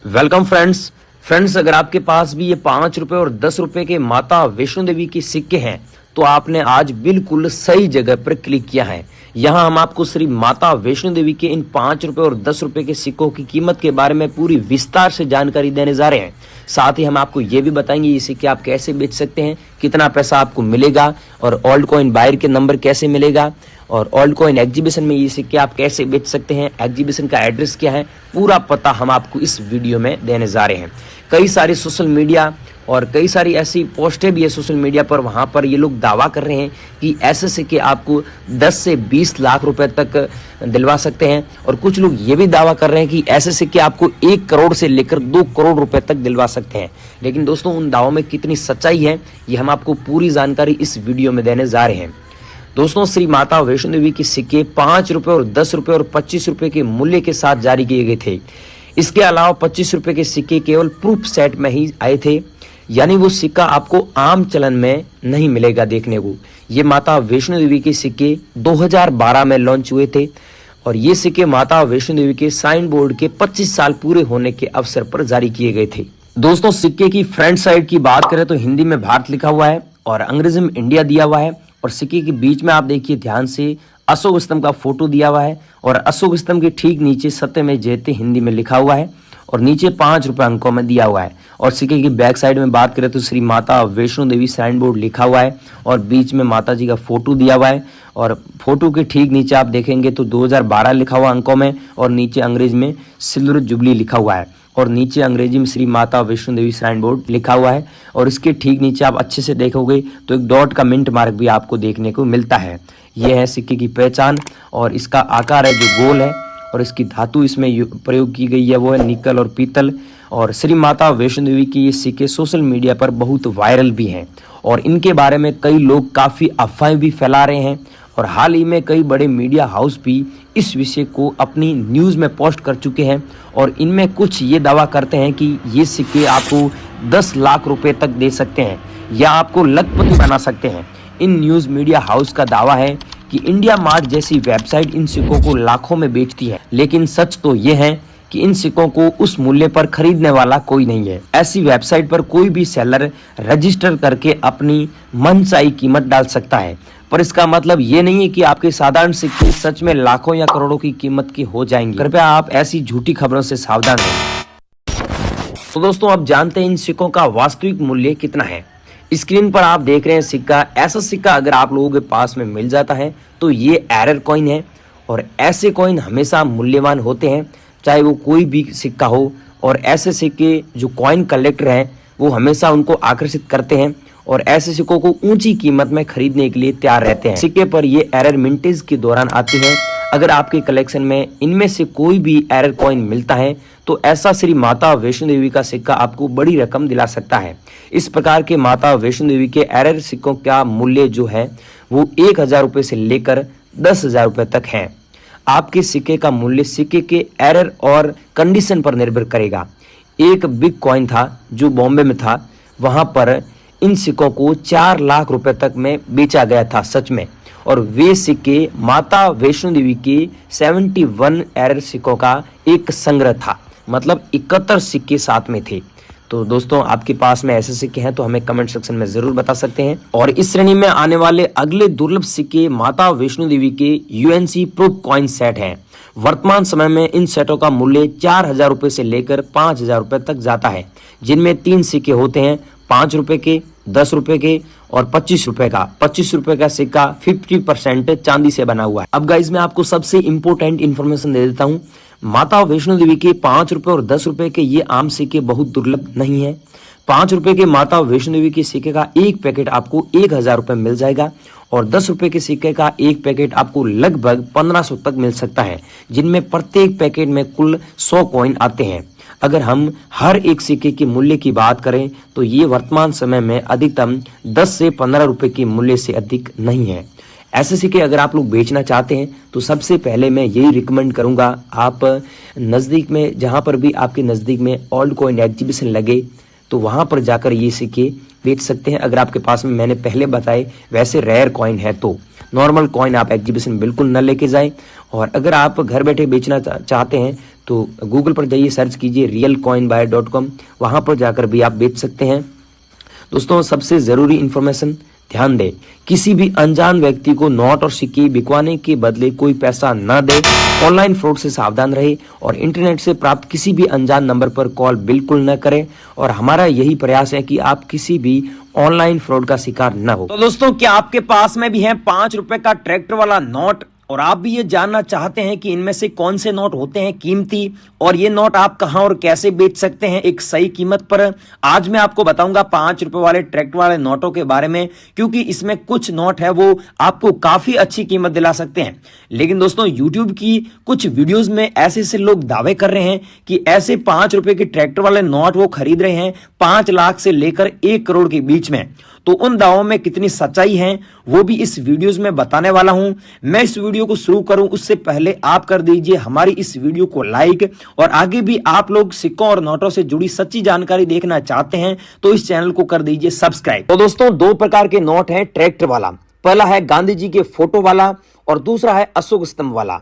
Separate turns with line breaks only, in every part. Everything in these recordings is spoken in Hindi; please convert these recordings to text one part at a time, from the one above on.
वेलकम फ्रेंड्स, अगर आपके पास भी ये 5 रुपए और 10 रुपए के माता वैष्णो देवी के सिक्के हैं तो आपने आज बिल्कुल सही जगह पर क्लिक किया है। यहाँ हम आपको श्री माता वैष्णो देवी के इन 5 रुपए और 10 रुपए के सिक्कों की कीमत के बारे में पूरी विस्तार से जानकारी देने जा रहे हैं। साथ ही हम आपको ये भी बताएंगे ये सिक्के आप कैसे बेच सकते हैं, कितना पैसा आपको मिलेगा और ओल्ड कॉइन बायर के नंबर कैसे मिलेगा और ओल्ड कॉइन एग्जीबिशन में ये सिक्के आप कैसे बेच सकते हैं, एग्जीबिशन का एड्रेस क्या है, पूरा पता हम आपको इस वीडियो में देने जा रहे हैं। कई सारी सोशल मीडिया और कई सारी ऐसी पोस्टें भी है सोशल मीडिया पर, वहाँ पर ये लोग दावा कर रहे हैं कि ऐसे सिक्के आपको 10 से 20 लाख रुपए तक दिलवा सकते हैं और कुछ लोग ये भी दावा कर रहे हैं कि ऐसे सिक्के आपको 1 करोड़ से लेकर 2 करोड़ रुपए तक दिलवा सकते हैं। लेकिन दोस्तों उन दावों में कितनी सच्चाई है ये हम आपको पूरी जानकारी इस वीडियो में देने जा रहे हैं। दोस्तों श्री माता वैष्णो देवी के सिक्के 5 रुपए और 10 रुपए और 25 रुपए के मूल्य के साथ जारी किए गए थे। इसके अलावा 25 रुपए के सिक्के केवल प्रूफ सेट में ही आए थे, यानी वो सिक्का आपको आम चलन में नहीं मिलेगा देखने को। ये माता वैष्णो देवी के सिक्के 2012 में लॉन्च हुए थे और ये सिक्के माता वैष्णो देवी के साइन बोर्ड के 25 साल पूरे होने के अवसर पर जारी किए गए थे। दोस्तों सिक्के की फ्रंट साइड की बात करें तो हिंदी में भारत लिखा हुआ है और अंग्रेजी में इंडिया दिया हुआ है और सिक्के के बीच में आप देखिए ध्यान से अशोक स्तंभ का फोटो दिया हुआ है और अशोक स्तंभ के ठीक नीचे सत्यमेव जयते हिंदी में लिखा हुआ है और नीचे 5 रुपए अंकों में दिया हुआ है। और सिक्के की बैक साइड में बात करें तो श्री माता वैष्णो देवी साइन बोर्ड लिखा हुआ है और बीच में माता जी का फोटो दिया हुआ है और फोटो के ठीक नीचे आप देखेंगे तो 2012 लिखा हुआ अंकों में और नीचे अंग्रेजी में सिल्वर जुबली लिखा हुआ है और नीचे अंग्रेजी में श्री माता वैष्णो देवी साइन बोर्ड लिखा हुआ है और इसके ठीक नीचे आप अच्छे से देखोगे तो एक डॉट का मिंट मार्क भी आपको देखने को मिलता है। यह है सिक्के की पहचान और इसका आकार है जो गोल है और इसकी धातु इसमें प्रयोग की गई है वो है निकल और पीतल। और श्री माता वैष्णो देवी के ये सिक्के सोशल मीडिया पर बहुत वायरल भी हैं और इनके बारे में कई लोग काफ़ी अफवाहें भी फैला रहे हैं और हाल ही में कई बड़े मीडिया हाउस भी इस विषय को अपनी न्यूज़ में पोस्ट कर चुके हैं और इनमें कुछ ये दावा करते हैं कि ये सिक्के आपको 10 लाख रुपए तक दे सकते हैं या आपको लखपति बना सकते हैं। इन न्यूज़ मीडिया हाउस का दावा है कि इंडिया मार्ट जैसी वेबसाइट इन सिक्कों को लाखों में बेचती है, लेकिन सच तो ये है कि इन सिक्कों को उस मूल्य पर खरीदने वाला कोई नहीं है। ऐसी वेबसाइट पर कोई भी सेलर रजिस्टर करके अपनी मनचाही कीमत डाल सकता है, पर इसका मतलब ये नहीं है कि आपके साधारण सिक्के सच में लाखों या करोड़ों की कीमत के हो जाएंगे। कृपया आप ऐसी झूठी खबरों से सावधान रहें। तो दोस्तों अब जानते हैं इन सिक्कों का वास्तविक मूल्य कितना है। स्क्रीन पर आप देख रहे हैं सिक्का। ऐसा सिक्का अगर आप लोगों के पास में मिल जाता है तो ये एरर कॉइन है और ऐसे कॉइन हमेशा मूल्यवान होते हैं चाहे वो कोई भी सिक्का हो और ऐसे सिक्के जो कॉइन कलेक्टर हैं वो हमेशा उनको आकर्षित करते हैं और ऐसे सिक्कों को ऊंची कीमत में खरीदने के लिए तैयार रहते हैं। सिक्के पर ये एरर मिंटेज के दौरान आती है। अगर आपके कलेक्शन में इनमें से कोई भी एरर कॉइन मिलता है तो ऐसा श्री माता वैष्णो देवी का सिक्का आपको बड़ी रकम दिला सकता है। इस प्रकार के माता वैष्णो देवी के एरर सिक्कों का मूल्य जो है वो 1000 रुपये से लेकर 10,000 रुपये तक है। आपके सिक्के का मूल्य सिक्के के एरर और कंडीशन पर निर्भर करेगा। एक बिग कॉइन था जो बॉम्बे में था, वहां पर इन सिक्कों को 4 लाख रुपए तक में बेचा गया था सच में, और वे सिक्के माता वैष्णो देवी के 71 एरर सिक्कों का एक संग्रह था, मतलब 71 सिक्के साथ में थे। तो दोस्तों आपके पास में ऐसे सिक्के हैं तो हमें कमेंट सेक्शन में जरूर बता सकते हैं। और इस श्रेणी में आने वाले अगले दुर्लभ सिक्के माता वैष्णो देवी के यूएनसी प्रूफ कॉइन सेट हैं। वर्तमान समय में इन सेटों का मूल्य 4000 रुपए से लेकर 5000 रुपए तक जाता है, जिनमें 3 सिक्के होते हैं, 5 रुपए के, 10 रुपए के और 25 रुपए का। 25 रुपए का सिक्का 50% चांदी से बना हुआ है। अब गाइज मैं आपको सबसे इंपोर्टेंट इन्फॉर्मेशन दे देता हूँ। माता वैष्णो देवी के 5 रुपए और 10 रुपए के ये आम सिक्के बहुत दुर्लभ नहीं है। 5 रुपए के माता वैष्णो देवी के सिक्के का एक पैकेट आपको 1000 रुपए मिल जाएगा और 10 रुपए के सिक्के का एक पैकेट आपको लगभग 1500 तक मिल सकता है, जिनमें प्रत्येक पैकेट में कुल 100 कॉइन आते हैं। अगर हम हर एक सिक्के के मूल्य की बात करें तो ये वर्तमान समय में अधिकतम 10 से 15 रुपए के मूल्य से अधिक नहीं है। ऐसे सिक्के अगर आप लोग बेचना चाहते हैं तो सबसे पहले मैं यही रिकमेंड करूंगा, आप नज़दीक में जहां पर भी आपके नज़दीक में ओल्ड कॉइन एग्जीबिशन लगे तो वहां पर जाकर ये सिक्के बेच सकते हैं। अगर आपके पास में मैंने पहले बताए वैसे रेयर कॉइन है तो नॉर्मल कॉइन आप एग्जीबिशन बिल्कुल न लेके जाएं। और अगर आप घर बैठे बेचना चाहते हैं तो गूगल पर जाइए, सर्च कीजिए realcoinbuyer.com, वहां पर जाकर भी आप बेच सकते हैं। दोस्तों सबसे जरूरी इंफॉर्मेशन ध्यान दें, किसी भी अनजान व्यक्ति को नोट और सिक्के बिकवाने के बदले कोई पैसा न दे। ऑनलाइन फ्रॉड से सावधान रहे और इंटरनेट से प्राप्त किसी भी अनजान नंबर पर कॉल बिल्कुल न करें। और हमारा यही प्रयास है कि आप किसी भी ऑनलाइन फ्रॉड का शिकार न हो। तो दोस्तों, क्या आपके पास में भी है 5 रुपए का ट्रैक्टर वाला नोट और आप भी ये जानना चाहते हैं कि इनमें से कौन से नोट होते हैं कीमती और ये नोट आप कहां और कैसे बेच सकते हैं एक सही कीमत पर? आज मैं आपको बताऊंगा 5 रुपए वाले ट्रैक्टर वाले नोटों के बारे में, क्योंकि इसमें कुछ नोट है वो आपको काफी अच्छी कीमत दिला सकते हैं। लेकिन दोस्तों, यूट्यूब की कुछ वीडियोस में ऐसे लोग दावे कर रहे हैं कि ऐसे 5 रुपए के ट्रैक्टर वाले नोट वो खरीद रहे हैं 5 लाख से लेकर 1 करोड़ के बीच में। तो उन दावों में कितनी सच्चाई है वो भी इस वीडियोस में बताने वाला हूं। मैं इस वीडियो को शुरू करूं उससे पहले आप कर दीजिए हमारी इस वीडियो को लाइक, और आगे भी आप लोग सिक्कों और नोटों से जुड़ी सच्ची जानकारी देखना चाहते हैं तो इस चैनल को कर दीजिए सब्सक्राइब। तो दोस्तों, 2 प्रकार के नोट हैं ट्रैक्टर वाला। पहला है गांधी जी के फोटो वाला और दूसरा है अशोक स्तंभ वाला।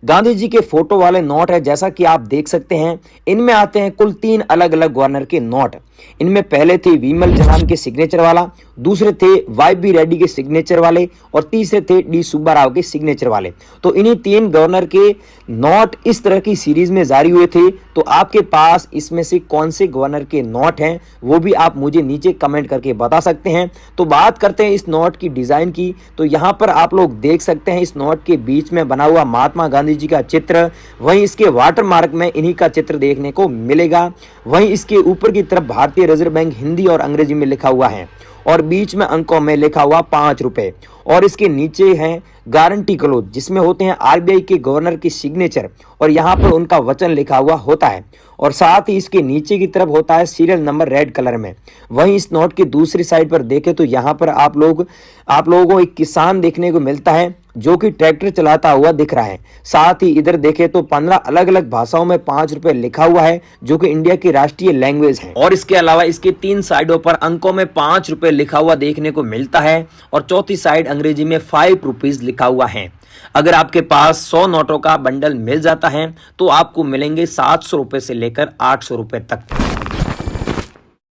गांधी जी के फोटो वाले नोट है, जैसा कि आप देख सकते हैं, इनमें आते हैं कुल 3 अलग अलग गवर्नर के नोट। इनमें पहले थे विमल जालान के सिग्नेचर वाला, दूसरे थे वाई.बी. रेड्डी के सिग्नेचर वाले और तीसरे थे डी. सुब्बा राव के सिग्नेचर वाले। तो इन्हीं 3 गवर्नर के नोट इस तरह की सीरीज में जारी हुए थे। तो आपके पास इसमें से कौन से गवर्नर के नोट हैं वो भी आप मुझे नीचे कमेंट करके बता सकते हैं। तो बात करते हैं इस नोट की डिजाइन की। तो यहाँ पर आप लोग देख सकते हैं इस नोट के बीच में बना हुआ महात्मा गांधी जी का चित्र, वहीं इसके वाटरमार्क में इन्हीं का चित्र देखने को मिलेगा। वहीं इसके ऊपर की तरफ भारतीय रिजर्व बैंक हिंदी और अंग्रेजी में लिखा हुआ है और बीच में अंकों में लिखा हुआ 5 रुपए, और इसके नीचे है गारंटी क्लोज जिसमें होते हैं आरबीआई के गवर्नर की सिग्नेचर और यहाँ पर उनका वचन लिखा हुआ होता है, और साथ ही इसके नीचे की तरफ होता है सीरियल नंबर रेड कलर में। वहीं इस नोट की दूसरी साइड पर देखें तो यहाँ पर आप लोगों को एक किसान देखने को मिलता है जो कि ट्रैक्टर चलाता हुआ दिख रहा है। साथ ही इधर देखें तो 15 अलग अलग भाषाओं में 5 रुपए लिखा हुआ है जो कि इंडिया की राष्ट्रीय लैंग्वेज है। और इसके अलावा इसके 3 साइडों पर अंकों में 5 रुपए लिखा हुआ देखने को मिलता है और चौथी साइड अंग्रेजी में 5 रुपीज लिखा हुआ है। अगर आपके पास 100 नोटों का बंडल मिल जाता है तो आपको मिलेंगे 700 रुपए से लेकर 800 रुपए तक।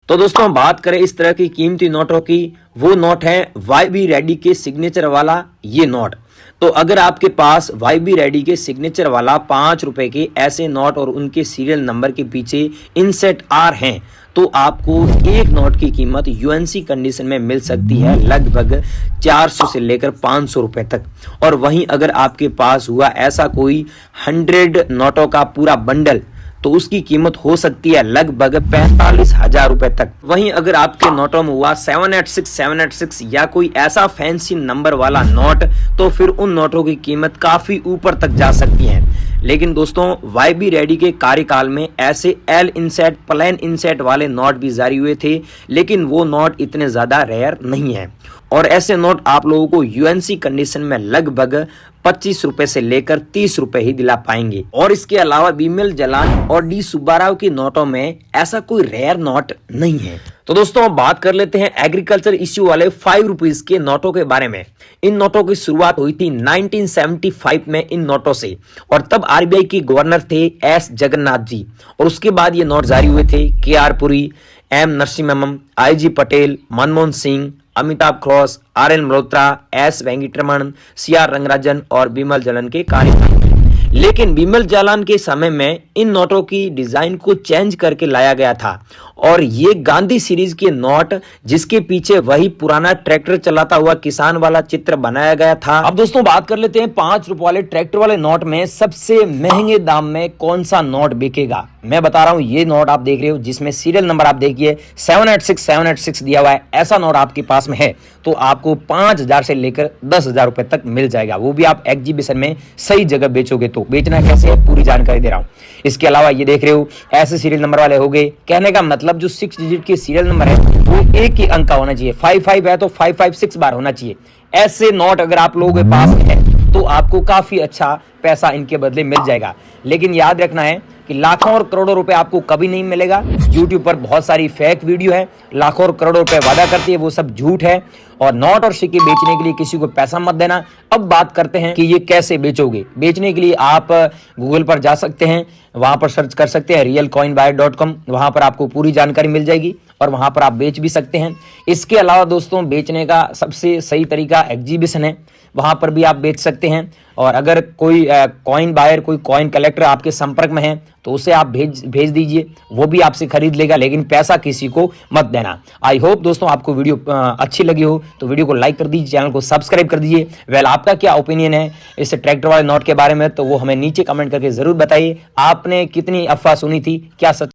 तो दोस्तों, बात करें इस तरह की कीमती नोटों की, वो नोट है वाई.बी. रेड्डी के सिग्नेचर वाला ये नोट। तो अगर आपके पास वाई.बी. रेड्डी के सिग्नेचर वाला 5 रुपए के ऐसे नोट और उनके सीरियल नंबर के पीछे इनसेट आर हैं तो आपको एक नोट की कीमत यूएनसी कंडीशन में मिल सकती है लगभग 400 से लेकर 500 रुपए तक। और वहीं अगर आपके पास हुआ ऐसा कोई 100 नोटों का पूरा बंडल तो उसकी कीमत हो सकती है लगभग 45,000 रुपए तक। वहीं अगर आपके नोटों में हुआ 786 या कोई ऐसा फैंसी नंबर वाला नोट तो फिर उन नोटों की कीमत काफी ऊपर तक जा सकती है। लेकिन दोस्तों, वाई.बी. रेड्डी के कार्यकाल में ऐसे एल इनसेट प्लेन इनसेट वाले नोट भी जारी हुए थे, लेकिन वो नोट इतने ज्यादा रेयर नहीं है और ऐसे नोट आप लोगों को यूएनसी कंडीशन में लगभग 25 रुपए से लेकर 30 रुपए ही दिला पाएंगे। और इसके अलावा विमल जालान और डी. सुब्बा राव के नोटों में ऐसा कोई रेयर नोट नहीं है। तो दोस्तों, अब बात कर लेते हैं एग्रीकल्चर इश्यू वाले 5 रुपीज के नोटों के बारे में। इन नोटों की शुरुआत हुई थी 1975 में इन नोटों से, और तब आरबीआई के गवर्नर थे एस जगन्नाथ जी, और उसके बाद ये नोट जारी हुए थे के.आर. पुरी, एम. नरसिम्हम, आई.जी. पटेल, मनमोहन सिंह, अमिताभ घोष, आर.एन. मल्होत्रा, एस. वेंकटरमण, सी.आर. रंगराजन और विमल जालान के कार्यकाल। लेकिन विमल जालान के समय में इन नोटों की डिजाइन को चेंज करके लाया गया था और ये गांधी सीरीज के नोट जिसके पीछे वही पुराना ट्रैक्टर चलाता हुआ किसान वाला चित्र बनाया गया था। अब दोस्तों, बात कर लेते हैं 5 रुपए वाले ट्रैक्टर वाले नोट में सबसे महंगे दाम में कौन सा नोट बिकेगा। मैं बता रहा हूं, ये नोट आप देख रहे हो जिसमें सीरियल नंबर आप देखिए 786 दिया हुआ है, ऐसा नोट आपके पास में है तो आपको 5,000 से लेकर 10,000 रुपए तक मिल जाएगा। वो भी आप एग्जीबिशन में सही जगह बेचोगे तो। बेचना कैसे है पूरी जानकारी दे रहा हूं। इसके अलावा ये देख रहे हो ऐसे सीरियल नंबर वाले हो गए, कहने का मतलब जो 6 डिजिट के सीरियल नंबर है वो एक ही अंक का होना चाहिए। 55 है तो 556 बार होना चाहिए। ऐसे नोट अगर आप लोगों के पास है तो आपको काफी अच्छा पैसा इनके बदले मिल जाएगा। लेकिन याद रखना है कि लाखों और करोड़ों रुपए आपको कभी नहीं मिलेगा। यूट्यूब पर बहुत सारी फेक वीडियो है, लाखों और करोड़ों रुपए वादा करती है, वो सब झूठ है। और नोट और सिक्के बेचने के लिए किसी को पैसा मत देना। अब बात करते हैं कि ये कैसे बेचोगे। बेचने के लिए आप गूगल पर जा सकते हैं, वहां पर सर्च कर सकते हैं realcoinbuyer.com, वहां पर आपको पूरी जानकारी मिल जाएगी और वहां पर आप बेच भी सकते हैं। इसके अलावा दोस्तों बेचने का सबसे सही तरीका एग्जीबिशन है, वहां पर भी आप बेच सकते हैं। और अगर कोई कॉइन बायर, कोई कॉइन कलेक्टर आपके संपर्क में है तो उसे आप भेज दीजिए, वो भी आपसे खरीद लेगा, लेकिन पैसा किसी को मत देना। आई होप दोस्तों आपको वीडियो अच्छी लगी हो तो वीडियो को लाइक कर दीजिए, चैनल को सब्सक्राइब कर दीजिए। वेल, आपका क्या ओपिनियन है इस ट्रैक्टर वाले नोट के बारे में, तो वो हमें नीचे कमेंट करके जरूर बताइए। आपने कितनी अफवाह सुनी थी, क्या सच